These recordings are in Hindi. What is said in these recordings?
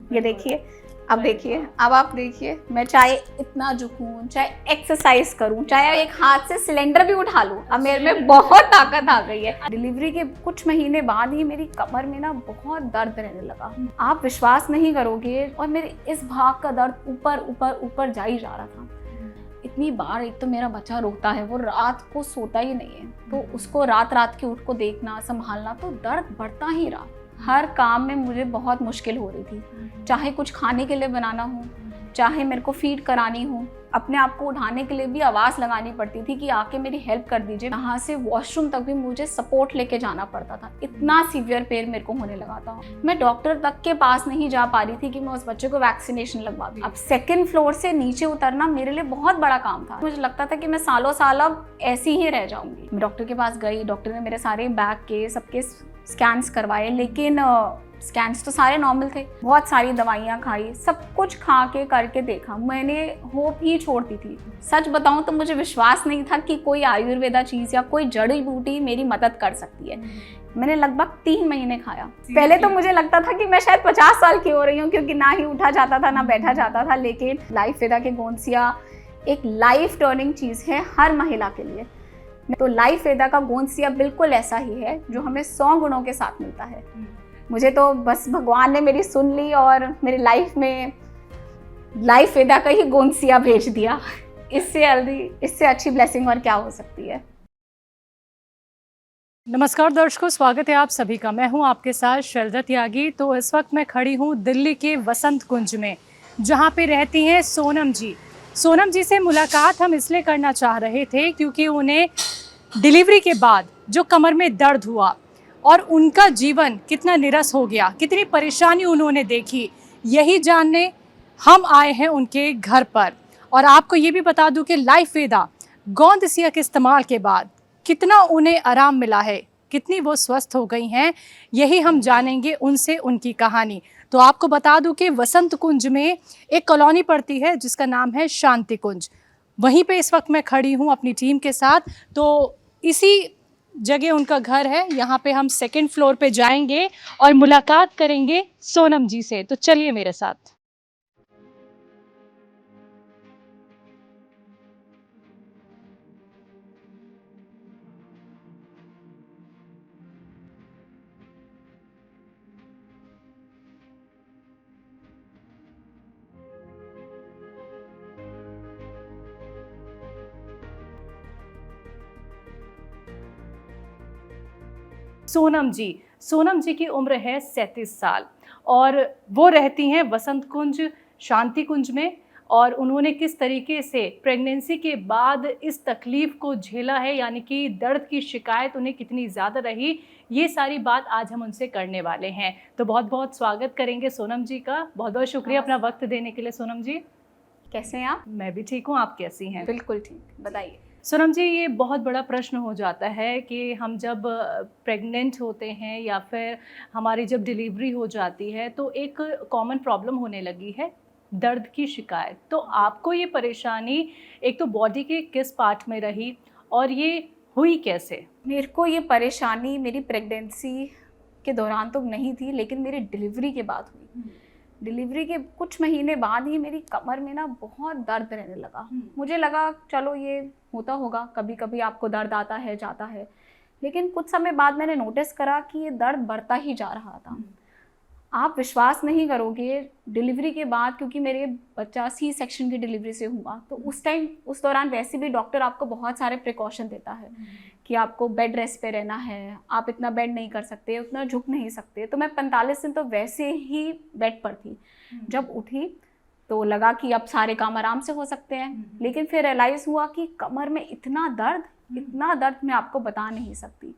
ये देखिए, अब देखिए, अब आप देखिए, मैं चाहे इतना झुकूं, चाहे एक्सरसाइज करूं, चाहे एक हाथ से सिलेंडर भी उठा लूं, अब मेरे में बहुत ताकत आ गई है। डिलीवरी के कुछ महीने बाद ही मेरी कमर में ना बहुत दर्द रहने लगा। आप विश्वास नहीं करोगे, और मेरे इस भाग का दर्द ऊपर ऊपर ऊपर जा ही जा रहा था। इतनी बार एक तो मेरा बच्चा रोता है, वो रात को सोता ही नहीं है, तो उसको रात रात के उठ को देखना, संभालना, तो दर्द बढ़ता ही रहा। हर काम में मुझे बहुत मुश्किल हो रही थी, चाहे कुछ खाने के लिए बनाना हो, चाहे मेरे को फीड करानी हो, अपने आप को उठाने के लिए भी आवाज़ लगानी पड़ती थी कि आके मेरी हेल्प कर दीजिए। यहाँ से वॉशरूम तक भी मुझे सपोर्ट लेके जाना पड़ता था, इतना सीवियर पेन मेरे को होने लगा था। मैं डॉक्टर तक के पास नहीं जा पा रही थी कि मैं उस बच्चे को वैक्सीनेशन लगवा दूँ। अब सेकंड फ्लोर से नीचे उतरना मेरे लिए बहुत बड़ा काम था। मुझे लगता था कि मैं सालों साल अब ऐसी ही रह जाऊंगी। मैं डॉक्टर के पास गई, डॉक्टर ने मेरे सारे बैक के सबके स्कैन्स करवाए, लेकिन स्कैन्स तो सारे नॉर्मल थे। बहुत सारी दवाइयाँ खाई, सब कुछ खा के करके देखा, मैंने होप ही छोड़ दी थी। सच बताऊं तो मुझे विश्वास नहीं था कि कोई आयुर्वेदा चीज़ या कोई जड़ी बूटी मेरी मदद कर सकती है। मैंने लगभग 3 महीने खाया। पहले तो मुझे लगता था कि मैं शायद 50 साल की हो रही हूँ, क्योंकि ना ही उठा जाता था ना बैठा जाता था, लेकिन लाइफवेदा के गोंदसिया एक लाइफ टर्निंग चीज़ है हर महिला के लिए। तो लाइफवेदा का गोंदसिया बिल्कुल ऐसा ही है जो हमें 100 गुणों के साथ मिलता है। मुझे तो बस भगवान ने मेरी सुन ली और मेरी लाइफ में लाइफवेदा का ही गोंदसिया भेज दिया। इससे अच्छी ब्लेसिंग और क्या हो सकती है। नमस्कार दर्शकों, स्वागत है आप सभी का। मैं हूं आपके साथ शैलजा त्यागी। तो इस वक्त मैं खड़ी हूं दिल्ली के वसंत कुंज में, जहां पे रहती हैं सोनम जी। सोनम जी से मुलाकात हम इसलिए करना चाह रहे थे क्योंकि उन्हें डिलीवरी के बाद जो कमर में दर्द हुआ और उनका जीवन कितना निरस हो गया, कितनी परेशानी उन्होंने देखी, यही जानने हम आए हैं उनके घर पर। और आपको ये भी बता दूं कि लाइफवेदा गोंदसिया के इस्तेमाल के बाद कितना उन्हें आराम मिला है, कितनी वो स्वस्थ हो गई हैं, यही हम जानेंगे उनसे उनकी कहानी। तो आपको बता दूं कि वसंत कुंज में एक कॉलोनी पड़ती है जिसका नाम है शांति कुंज। वहीं पे इस वक्त मैं खड़ी हूँ अपनी टीम के साथ। तो इसी जगह उनका घर है। यहाँ पे हम सेकंड फ्लोर पे जाएंगे और मुलाकात करेंगे सोनम जी से। तो चलिए मेरे साथ। सोनम जी की उम्र है 37 साल और वो रहती हैं वसंत कुंज शांति कुंज में। और उन्होंने किस तरीके से प्रेगनेंसी के बाद इस तकलीफ़ को झेला है, यानी कि दर्द की शिकायत उन्हें कितनी ज़्यादा रही, ये सारी बात आज हम उनसे करने वाले हैं। तो बहुत बहुत स्वागत करेंगे सोनम जी का। बहुत बहुत शुक्रिया अपना वक्त देने के लिए सोनम जी। कैसे हैं आप? मैं भी ठीक हूँ, आप कैसी हैं? बिल्कुल ठीक, बताइए। सोनम जी, ये बहुत बड़ा प्रश्न हो जाता है कि हम जब प्रेग्नेंट होते हैं या फिर हमारी जब डिलीवरी हो जाती है तो एक कॉमन प्रॉब्लम होने लगी है दर्द की शिकायत। तो आपको ये परेशानी एक तो बॉडी के किस पार्ट में रही और ये हुई कैसे? मेरे को ये परेशानी मेरी प्रेगनेंसी के दौरान तो नहीं थी, लेकिन मेरी डिलीवरी के बाद हुई। डिलीवरी के कुछ महीने बाद ही मेरी कमर में ना बहुत दर्द रहने लगा। मुझे लगा चलो ये होता होगा, कभी कभी आपको दर्द आता है जाता है, लेकिन कुछ समय बाद मैंने नोटिस करा कि ये दर्द बढ़ता ही जा रहा था। आप विश्वास नहीं करोगे, डिलीवरी के बाद, क्योंकि मेरे बच्चा सी सेक्शन की डिलीवरी से हुआ, तो उस दौरान वैसे भी डॉक्टर आपको बहुत सारे प्रिकॉशन देता है कि आपको बेड रेस्ट पे रहना है, आप इतना बेड नहीं कर सकते, उतना झुक नहीं सकते। तो मैं 45 दिन तो वैसे ही बेड पर थी। जब उठी तो लगा कि अब सारे काम आराम से हो सकते हैं, लेकिन फिर रियलाइज़ हुआ कि कमर में इतना दर्द मैं आपको बता नहीं सकती।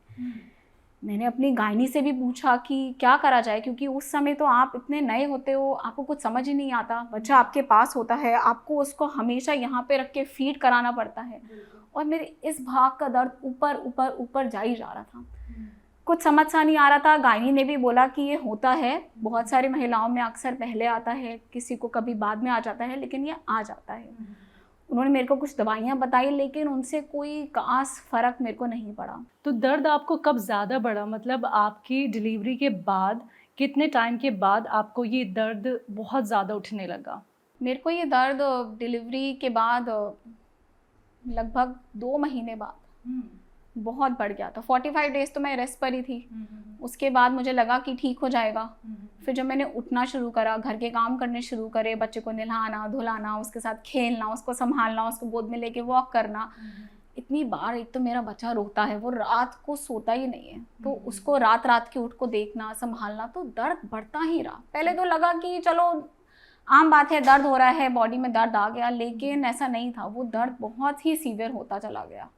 मैंने अपनी गायनी से भी पूछा कि क्या करा जाए, क्योंकि उस समय तो आप इतने नए होते हो, आपको कुछ समझ ही नहीं आता। बच्चा आपके पास होता है, आपको उसको हमेशा यहाँ पे रख के फीड कराना पड़ता है, और मेरे इस भाग का दर्द ऊपर ऊपर ऊपर जा ही जा रहा था। कुछ समझ सा नहीं आ रहा था। गायनी ने भी बोला कि ये होता है, बहुत सारी महिलाओं में अक्सर पहले आता है, किसी को कभी बाद में आ जाता है, लेकिन ये आ जाता है। उन्होंने मेरे को कुछ दवाइयाँ बताई, लेकिन उनसे कोई खास फ़र्क मेरे को नहीं पड़ा। तो दर्द आपको कब ज़्यादा बढ़ा, मतलब आपकी डिलीवरी के बाद कितने टाइम के बाद आपको ये दर्द बहुत ज़्यादा उठने लगा? मेरे को ये दर्द डिलीवरी के बाद लगभग 2 महीने बाद बहुत बढ़ गया था। 45 डेज़ तो मैं रेस्ट पर ही थी। उसके बाद मुझे लगा कि ठीक हो जाएगा। फिर जब मैंने उठना शुरू करा, घर के काम करने शुरू करे, बच्चे को नहलाना धुलाना, उसके साथ खेलना, उसको संभालना, उसको गोद में लेके वॉक करना, इतनी बार एक तो मेरा बच्चा रोता है, वो रात को सोता ही नहीं है, तो उसको रात रात के उठ को देखना संभालना, तो दर्द बढ़ता ही रहा। पहले तो लगा कि चलो आम बात है, दर्द हो रहा है, बॉडी में दर्द आ गया, लेकिन ऐसा नहीं था। वो दर्द बहुत ही सीवियर होता चला गया।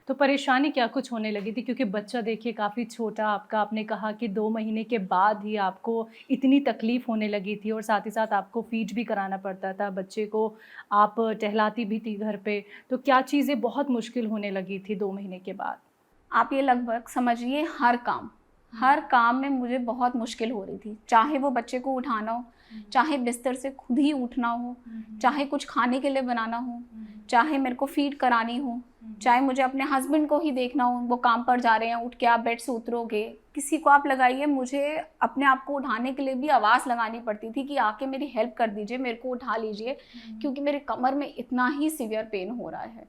तो परेशानी क्या कुछ होने लगी थी? क्योंकि बच्चा देखिए काफ़ी छोटा आपका, आपने कहा कि 2 महीने के बाद ही आपको इतनी तकलीफ़ होने लगी थी और साथ ही साथ आपको फीड भी कराना पड़ता था बच्चे को, आप टहलाती भी थी घर पे, तो क्या चीज़ें बहुत मुश्किल होने लगी थी 2 महीने के बाद? आप ये लगभग समझिए हर काम में मुझे बहुत मुश्किल हो रही थी। चाहे वो बच्चे को उठाना हो, चाहे बिस्तर से खुद ही उठना हो, चाहे कुछ खाने के लिए बनाना हो, चाहे मेरे को फीड करानी हो, चाहे मुझे अपने हस्बैंड को ही देखना हो, वो काम पर जा रहे हैं, उठ के आप बेड से उतरोगे, किसी को आप लगाइए, मुझे अपने आप को उठाने के लिए भी आवाज़ लगानी पड़ती थी कि आके मेरी हेल्प कर दीजिए, मेरे को उठा लीजिए, क्योंकि मेरे कमर में इतना ही सीवियर पेन हो रहा है।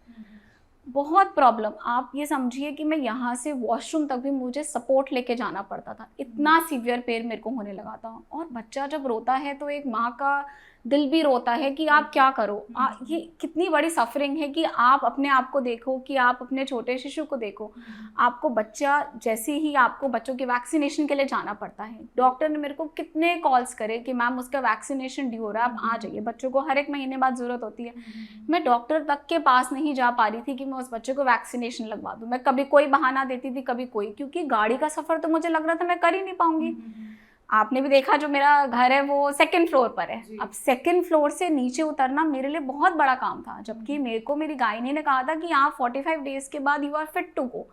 बहुत प्रॉब्लम, आप ये समझिए कि मैं यहाँ से वॉशरूम तक भी मुझे सपोर्ट लेके जाना पड़ता था, इतना सीवियर पेन मेरे को होने लगा था। और बच्चा जब रोता है तो एक माँ का दिल भी रोता है कि आप क्या करो। ये कितनी बड़ी सफरिंग है कि आप अपने आप को देखो, कि आप अपने छोटे शिशु को देखो। आपको बच्चा जैसे ही आपको बच्चों के वैक्सीनेशन के लिए जाना पड़ता है। डॉक्टर ने मेरे को कितने कॉल्स करे कि मैम उसका वैक्सीनेशन ड्यू हो रहा है, आप आ जाइए, बच्चों को हर एक महीने बाद ज़रूरत होती है। मैं डॉक्टर तक के पास नहीं जा पा रही थी कि मैं उस बच्चे को वैक्सीनेशन लगवा दूँ। मैं कभी कोई बहाना देती थी, कभी कोई, क्योंकि गाड़ी का सफ़र तो मुझे लग रहा था मैं कर ही नहीं पाऊंगी। आपने भी देखा, जो मेरा घर है वो 2nd फ्लोर पर है। अब 2nd फ्लोर से नीचे उतरना मेरे लिए बहुत बड़ा काम था, जबकि मेरे को मेरी गायनी ने कहा था कि आप 45 डेज़ के बाद you are fit to go,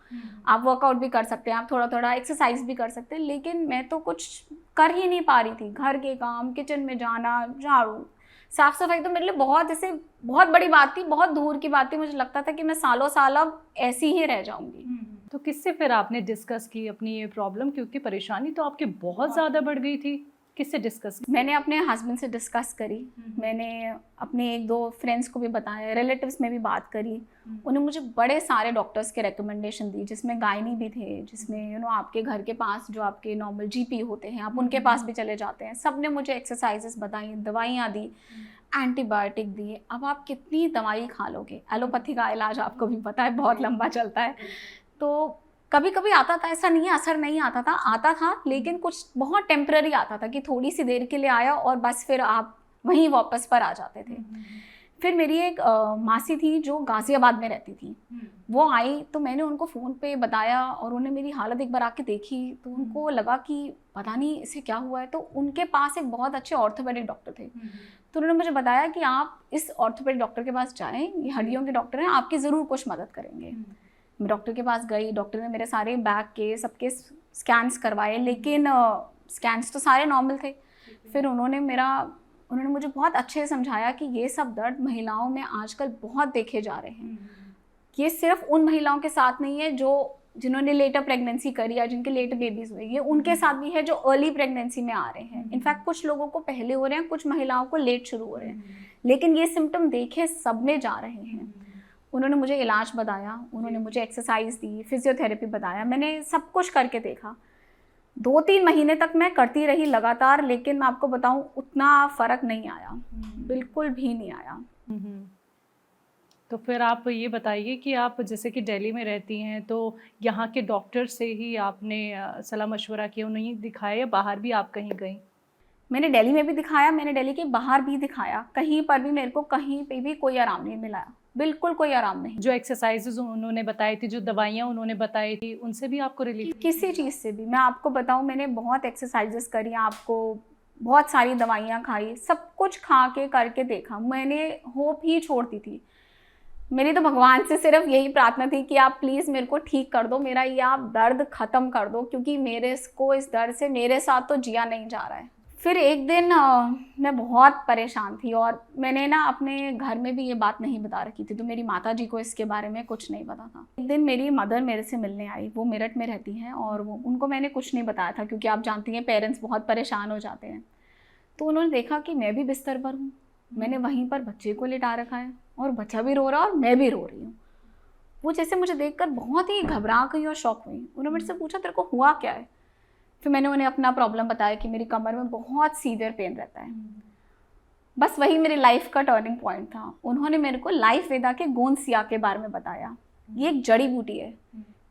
आप वर्कआउट भी कर सकते हैं, आप थोड़ा थोड़ा एक्सरसाइज भी कर सकते हैं। लेकिन मैं तो कुछ कर ही नहीं पा रही थी। घर के काम, किचन में जाना, झाड़ू, साफ़ सफाई तो मेरे लिए बहुत ऐसे बहुत बड़ी बात थी, बहुत दूर की बात थी। मुझे लगता था कि मैं सालों साल अब ऐसी ही रह जाऊंगी। तो किससे फिर आपने डिस्कस की अपनी ये प्रॉब्लम? क्योंकि परेशानी तो आपकी बहुत ज़्यादा बढ़ गई थी। किससे डिस्कस की? मैंने अपने हस्बैंड से डिस्कस करी, मैंने अपने 1-2 फ्रेंड्स को भी बताया, रिलेटिव्स में भी बात करी। उन्हें मुझे बड़े सारे डॉक्टर्स के रिकमेंडेशन दी, जिसमें गायनी भी थे, जिसमें आपके घर के पास जो आपके नॉर्मल जीपी होते हैं, आप उनके पास भी चले जाते हैं। सब ने मुझे एक्सरसाइजेस बताई, दवाइयाँ दी, एंटीबायोटिक दिए। अब आप कितनी दवाई खा लोगे? एलोपैथी का इलाज आपको भी पता है बहुत लंबा चलता है। तो कभी कभी आता था, ऐसा नहीं है असर नहीं आता था, आता था, लेकिन कुछ बहुत टेम्पररी आता था कि थोड़ी सी देर के लिए आया और बस फिर आप वहीं वापस पर आ जाते थे। फिर मेरी एक मासी थी जो गाज़ियाबाद में रहती थी, वो आई तो मैंने उनको फ़ोन पे बताया और उन्होंने मेरी हालत एक बार आके देखी, तो उनको लगा कि पता नहीं इसे क्या हुआ है। तो उनके पास एक बहुत अच्छे ऑर्थोपेडिक डॉक्टर थे, तो उन्होंने मुझे बताया कि आप इस ऑर्थोपेडिक डॉक्टर के पास जाएँ, ये हड्डियों के डॉक्टर हैं, आपकी ज़रूर कुछ मदद करेंगे। मैं डॉक्टर के पास गई, डॉक्टर ने मेरे सारे बैक के सबके स्कैन्स करवाए, लेकिन स्कैन्स तो सारे नॉर्मल थे। फिर उन्होंने मुझे बहुत अच्छे से समझाया कि ये सब दर्द महिलाओं में आजकल बहुत देखे जा रहे हैं। ये सिर्फ उन महिलाओं के साथ नहीं है जिन्होंने लेटर प्रेगनेंसी करी या जिनके लेटर बेबीज हुए, ये उनके साथ भी है जो अर्ली प्रेगनेंसी में आ रहे हैं। इनफैक्ट कुछ लोगों को पहले हो रहे हैं, कुछ महिलाओं को लेट शुरू हो रहे हैं, लेकिन ये सिम्टम देखे सब में जा रहे हैं। उन्होंने मुझे इलाज बताया, उन्होंने मुझे एक्सरसाइज दी, फिजियोथेरेपी बताया, मैंने सब कुछ करके देखा। 2-3 महीने तक मैं करती रही लगातार, लेकिन मैं आपको बताऊं उतना फ़र्क नहीं आया, बिल्कुल भी नहीं आया। तो फिर आप ये बताइए कि आप जैसे कि दिल्ली में रहती हैं, तो यहाँ के डॉक्टर से ही आपने सलाह मशवरा किया, उन्हें दिखाया या बाहर भी आप कहीं गई? मैंने दिल्ली में भी दिखाया, मैंने दिल्ली के बाहर भी दिखाया, कहीं पर भी मेरे को कहीं पे भी कोई आराम नहीं मिला, बिल्कुल कोई आराम नहीं। जो एक्सरसाइजेज उन्होंने बताई थी, जो दवाइयाँ उन्होंने बताई थी, उनसे भी आपको रिलीफ? किसी चीज़ से भी, मैं आपको बताऊं, मैंने बहुत एक्सरसाइजेस करी, आपको बहुत सारी दवाइयाँ खाई, सब कुछ खा के करके देखा, मैंने होप ही छोड़ दी थी। मेरी तो भगवान से सिर्फ यही प्रार्थना थी कि आप प्लीज़ मेरे को ठीक कर दो, मेरा ये आप दर्द ख़त्म कर दो, क्योंकि मेरे को इस दर्द से मेरे साथ तो जिया नहीं जा रहा है। फिर एक दिन मैं बहुत परेशान थी और मैंने ना अपने घर में भी ये बात नहीं बता रखी थी, तो मेरी माता जी को इसके बारे में कुछ नहीं पता था। एक दिन मेरी मदर मेरे से मिलने आई, वो मेरठ में रहती हैं और उनको मैंने कुछ नहीं बताया था, क्योंकि आप जानती हैं पेरेंट्स बहुत परेशान हो जाते हैं। तो उन्होंने देखा कि मैं भी बिस्तर पर हूँ, मैंने वहीं पर बच्चे को लिटा रखा है और बच्चा भी रो रहा है और मैं भी रो रही हूँ। वो जैसे मुझे देखकर बहुत ही घबरा गई और शॉक हुई। उन्होंने मेरे से पूछा तेरे को हुआ क्या है? फिर मैंने उन्हें अपना प्रॉब्लम बताया कि मेरी कमर में बहुत सीवियर पेन रहता है। बस वही मेरी लाइफ का टर्निंग पॉइंट था। उन्होंने मेरे को लाइफ वेदा के गोंदसिया के बारे में बताया। ये एक जड़ी बूटी है।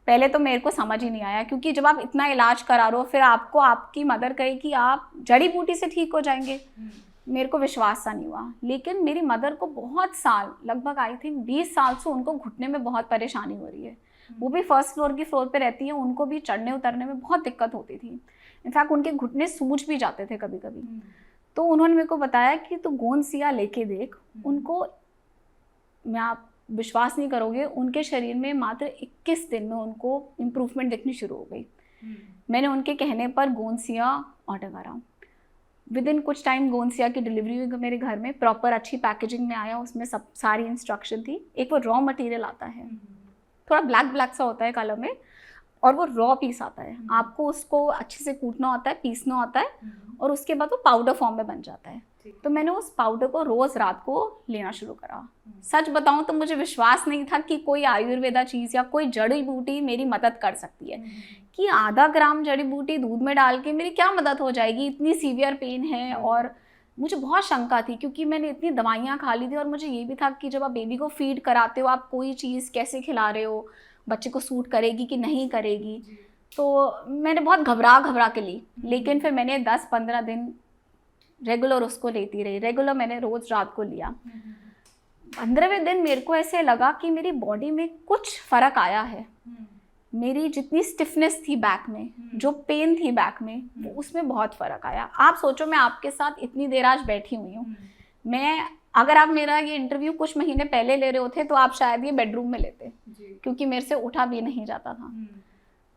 पहले तो मेरे को समझ ही नहीं आया, क्योंकि जब आप इतना इलाज करा रहे हो फिर आपको आपकी मदर कहे कि आप जड़ी बूटी से ठीक हो जाएंगे, मेरे को विश्वास सा नहीं हुआ। लेकिन मेरी मदर को बहुत साल, लगभग आई थिंक 20 साल से उनको घुटने में बहुत परेशानी हो रही है। वो भी फर्स्ट फ्लोर की फ्लोर पे रहती है, उनको भी चढ़ने उतरने में बहुत दिक्कत होती थी। इनफैक्ट उनके घुटने सूज भी जाते थे कभी कभी। तो उन्होंने मेरे को बताया कि तू गोंदसिया लेके देख। उनको, मैं आप विश्वास नहीं करोगे, उनके शरीर में मात्र 21 दिन में उनको इम्प्रूवमेंट दिखनी शुरू हो गई। मैंने उनके कहने पर गोंदसिया ऑर्डर करा। विद इन कुछ टाइम गोंदसिया की डिलीवरी हुई मेरे घर में, प्रॉपर अच्छी पैकेजिंग में आया, उसमें सब सारी इंस्ट्रक्शन थी। एक वो रॉ मटेरियल आता है, थोड़ा ब्लैक ब्लैक सा होता है कलर में, और वो रॉ पीस आता है। आपको उसको अच्छे से कूटना होता है, पीसना होता है, और उसके बाद वो पाउडर फॉर्म में बन जाता है। तो मैंने उस पाउडर को रोज़ रात को लेना शुरू करा। सच बताऊं तो मुझे विश्वास नहीं था कि कोई आयुर्वेदा चीज़ या कोई जड़ी बूटी मेरी मदद कर सकती है, कि आधा ग्राम जड़ी बूटी दूध में डाल के मेरी क्या मदद हो जाएगी। इतनी सीवियर पेन है और मुझे बहुत शंका थी, क्योंकि मैंने इतनी दवाइयाँ खा ली थी। और मुझे ये भी था कि जब आप बेबी को फीड कराते हो, आप कोई चीज़ कैसे खिला रहे हो, बच्चे को सूट करेगी कि नहीं करेगी। तो मैंने बहुत घबरा के ली। लेकिन फिर मैंने 10-15 दिन रेगुलर उसको लेती रही। रेगुलर मैंने रोज़ रात को लिया। 15वें दिन मेरे को ऐसे लगा कि मेरी बॉडी में कुछ फ़र्क आया है। मेरी जितनी स्टिफनेस थी बैक में, जो पेन थी बैक में, वो उसमें बहुत फ़र्क आया। आप सोचो, मैं आपके साथ इतनी देर आज बैठी हुई हूँ। अगर आप मेरा ये इंटरव्यू कुछ महीने पहले ले रहे होते तो आप शायद ये बेडरूम में लेते, क्योंकि मेरे से उठा भी नहीं जाता था।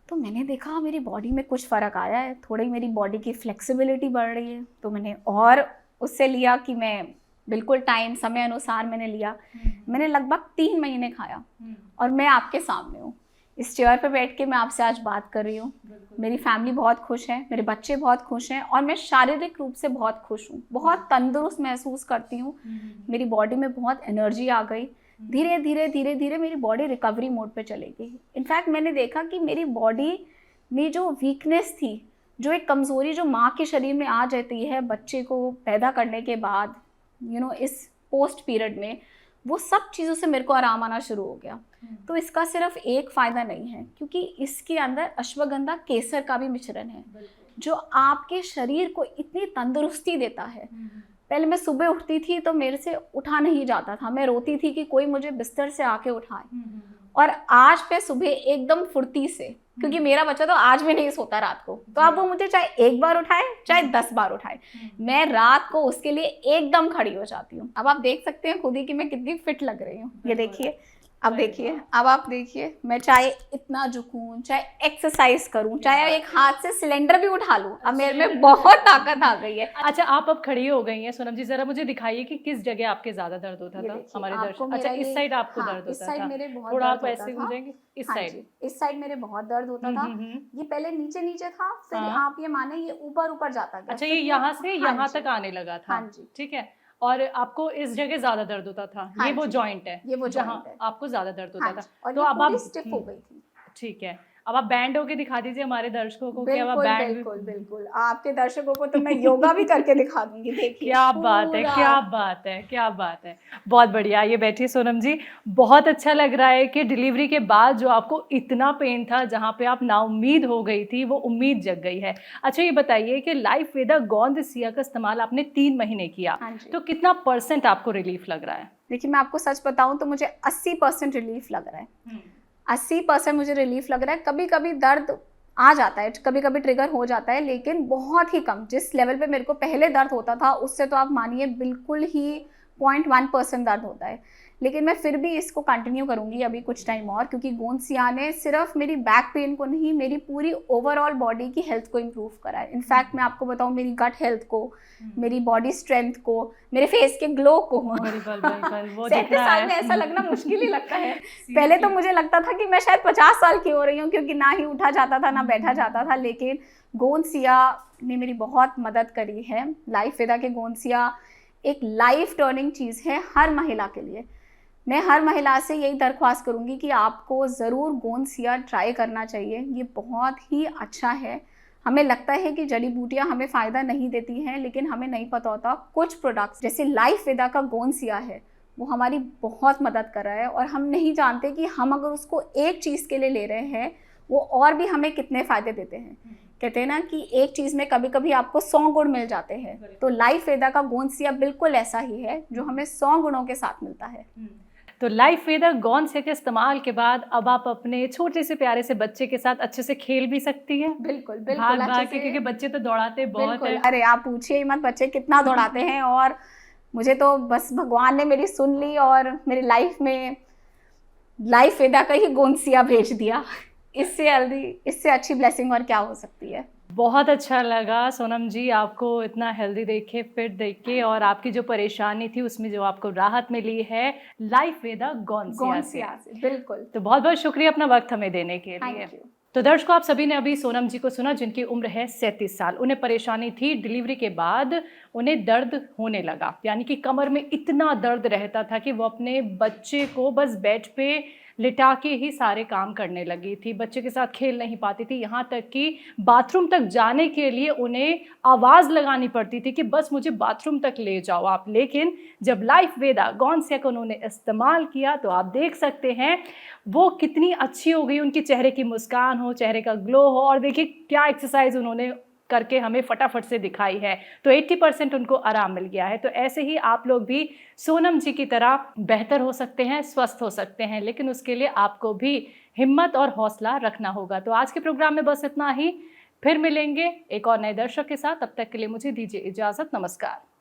तो मैंने देखा मेरी बॉडी में कुछ फ़र्क आया है, थोड़ी मेरी बॉडी की फ्लेक्सिबिलिटी बढ़ रही है। तो मैंने और उससे लिया कि मैं बिल्कुल टाइम समय अनुसार मैंने लिया। मैंने लगभग 3 महीने खाया और मैं आपके सामने हूँ, इस चेयर पे बैठ के मैं आपसे आज बात कर रही हूँ। मेरी फैमिली बहुत खुश है, मेरे बच्चे बहुत खुश हैं और मैं शारीरिक रूप से बहुत खुश हूँ, बहुत तंदुरुस्त महसूस करती हूँ। मेरी बॉडी में बहुत एनर्जी आ गई। धीरे धीरे मेरी बॉडी रिकवरी मोड पे चली गई। इनफैक्ट मैंने देखा कि मेरी बॉडी में जो वीकनेस थी, जो एक कमज़ोरी जो माँ के शरीर में आ जाती है बच्चे को पैदा करने के बाद, इस पोस्ट पीरियड में, वो सब चीज़ों से मेरे को आराम आना शुरू हो गया। तो इसका सिर्फ एक फ़ायदा नहीं है, क्योंकि इसके अंदर अश्वगंधा केसर का भी मिश्रण है, जो आपके शरीर को इतनी तंदुरुस्ती देता है। पहले मैं सुबह उठती थी तो मेरे से उठा नहीं जाता था, मैं रोती थी कि कोई मुझे बिस्तर से आके उठाए। और आज पे सुबह एकदम फुर्ती से, क्योंकि मेरा बच्चा तो आज भी नहीं सोता रात को, तो अब वो मुझे चाहे 1 बार उठाए चाहे 10 बार उठाए, मैं रात को उसके लिए एकदम खड़ी हो जाती हूँ। अब आप देख सकते हैं खुद ही कि मैं कितनी फिट लग रही हूँ। ये देखिए, अब देखिए, अब आप देखिए, मैं चाहे इतना झुकूं, चाहे एक्सरसाइज करूं, चाहे एक हाथ से सिलेंडर भी उठा लूं, अब मेरे में बहुत ताकत आ गई है। अच्छा, आप अब खड़ी हो गई हैं सोनम जी, जरा मुझे दिखाइए कि किस जगह आपके ज्यादा दर्द होता था हमारे दर्शक। अच्छा, इस साइड आपको दर्द होता था? इस साइड मेरे बहुत थोड़ा दर्द आप ऐसे घूमेंगे, इस साइड? इस साइड मेरे बहुत दर्द होता था। ये पहले नीचे था, फिर आप ये माने ये ऊपर जाता गया। अच्छा, ये यहाँ से यहाँ तक आने लगा था? हाँ जी, ठीक है। और आपको इस जगह ज्यादा दर्द होता था? ये वो जॉइंट है, ये वो जहाँ आपको ज्यादा दर्द होता था। और तो अब आप स्टिफ हो गई थी। ठीक है, अब आप बैंड होके दिखा दीजिए हमारे दर्शकों को। क्या आप बैंड? बिल्कुल, आपके दर्शकों को तो मैं योगा भी करके दिखा दूंगी। देखिए, क्या बात है, क्या बात है, क्या बात है, बहुत बढ़िया। ये बैठिए सोनम जी, बहुत अच्छा लग रहा है कि डिलीवरी के बाद जो आपको इतना पेन था, जहाँ पे आप नाउम्मीद हो गई थी, वो उम्मीद जग गई है। अच्छा, ये बताइए कि लाइफ वेदा गोंदसिया का इस्तेमाल आपने 3 महीने किया, तो कितना % आपको रिलीफ लग रहा है? देखिए, मैं आपको सच बताऊं तो मुझे 80% रिलीफ लग रहा है। 80% मुझे रिलीफ लग रहा है। कभी कभी दर्द आ जाता है, कभी कभी ट्रिगर हो जाता है, लेकिन बहुत ही कम। जिस लेवल पे मेरे को पहले दर्द होता था उससे तो आप मानिए बिल्कुल ही 0.1% दर्द होता है, लेकिन मैं फिर भी इसको कंटिन्यू करूँगी अभी कुछ टाइम और, क्योंकि गोंदसिया ने सिर्फ मेरी बैक पेन को नहीं, मेरी पूरी ओवरऑल बॉडी की हेल्थ को इम्प्रूव करा है। इनफैक्ट मैं आपको बताऊँ, मेरी गट हेल्थ को, मेरी बॉडी स्ट्रेंथ को, मेरे फेस के ग्लो को। बिल्कुल बिल्कुल, वो 37 दिखना साल है। में ऐसा लगना मुश्किल ही लगता है। पहले तो मुझे लगता था कि मैं शायद 50 साल की हो रही हूँ, क्योंकि ना ही उठा जाता था ना बैठा जाता था, लेकिन गोंदसिया ने मेरी बहुत मदद करी है। लाइफवेदा के गोंदसिया एक लाइफ टर्निंग चीज़ है हर महिला के लिए। मैं हर महिला से यही दरख्वास्त करूँगी कि आपको ज़रूर गोंदसिया ट्राई करना चाहिए। ये बहुत ही अच्छा है। हमें लगता है कि जड़ी बूटियाँ हमें फ़ायदा नहीं देती हैं, लेकिन हमें नहीं पता होता कुछ प्रोडक्ट्स जैसे लाइफवेदा का गोंदसिया है, वो हमारी बहुत मदद कर रहा है, और हम नहीं जानते कि हम अगर उसको एक चीज़ के लिए ले रहे हैं, वो और भी हमें कितने फ़ायदे देते हैं। कहते हैं ना कि एक चीज़ में कभी कभी आपको 100 गुण मिल जाते हैं, तो लाइफवेदा का गोंदसिया बिल्कुल ऐसा ही है जो हमें 100 गुणों के साथ मिलता है। तो लाइफवेदा गोंदसिया के इस्तेमाल के बाद अब आप अपने छोटे से प्यारे से बच्चे के साथ अच्छे से खेल भी सकती हैं। बिल्कुल भाग बिल्कुल भाग अच्छे के, से। क्योंकि बच्चे तो दौड़ाते बहुत बिल्कुल, है। अरे आप पूछिए ही मत, बच्चे कितना दौड़ाते हैं। और मुझे तो बस भगवान ने मेरी सुन ली और मेरी लाइफ में लाइफवेदा का ही गोंदसिया भेज दिया। इससे जल्दी, इससे अच्छी ब्लेसिंग और क्या हो सकती है। बहुत अच्छा लगा सोनम जी आपको इतना हेल्दी देख के, फिट देख के, और आपकी जो परेशानी थी उसमें जो आपको राहत मिली है लाइफवेदा गोंदसिया से। बिल्कुल। तो बहुत बहुत शुक्रिया अपना वक्त हमें देने के लिए। Thank you. तो दर्शकों, आप सभी ने अभी सोनम जी को सुना, जिनकी उम्र है 37 साल। उन्हें परेशानी थी डिलीवरी के बाद, उन्हें दर्द होने लगा, यानी कि कमर में इतना दर्द रहता था कि वो अपने बच्चे को बस बेड पे लिटा के ही सारे काम करने लगी थी। बच्चे के साथ खेल नहीं पाती थी, यहाँ तक कि बाथरूम तक जाने के लिए उन्हें आवाज़ लगानी पड़ती थी कि बस मुझे बाथरूम तक ले जाओ आप। लेकिन जब लाइफवेदा गोंदसिया को उन्होंने इस्तेमाल किया तो आप देख सकते हैं वो कितनी अच्छी हो गई, उनकी चेहरे की मुस्कान हो, चेहरे का ग्लो हो, और देखिए क्या एक्सरसाइज उन्होंने करके हमें फटाफट से दिखाई है। तो 80% उनको आराम मिल गया है। तो ऐसे ही आप लोग भी सोनम जी की तरह बेहतर हो सकते हैं, स्वस्थ हो सकते हैं, लेकिन उसके लिए आपको भी हिम्मत और हौसला रखना होगा। तो आज के प्रोग्राम में बस इतना ही, फिर मिलेंगे एक और नए दर्शक के साथ। तब तक के लिए मुझे दीजिए इजाज़त। नमस्कार।